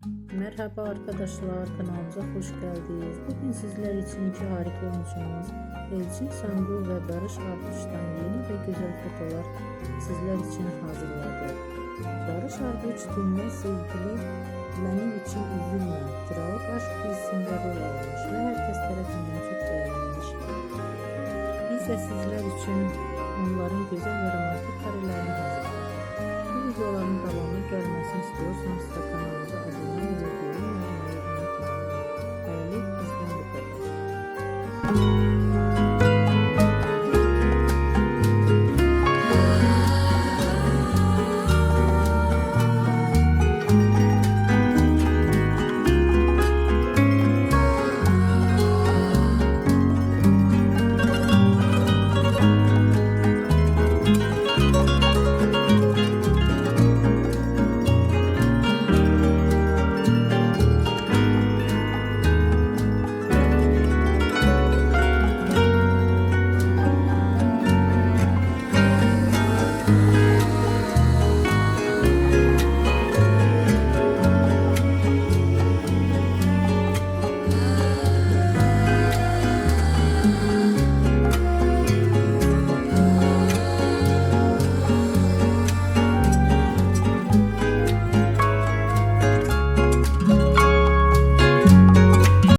Merhaba arkadaşlar, kanalımıza hoş geldiniz. Bugün sizler için iki harika oyuncumuz Elçin Sangu ve Barış Arduç'tan yeni ve güzel fotolar sizler için hazırladı. Barış Arduç dinle sevgili benim için üzülme, kiralık aşk dizisinde rol almış ve herkes tarafından çok beğenilmiş. Biz de sizler için onların güzel ve romantik karelerini hazırladık. Bu videoların devamlı gelmesini istiyorsanız da kanalıma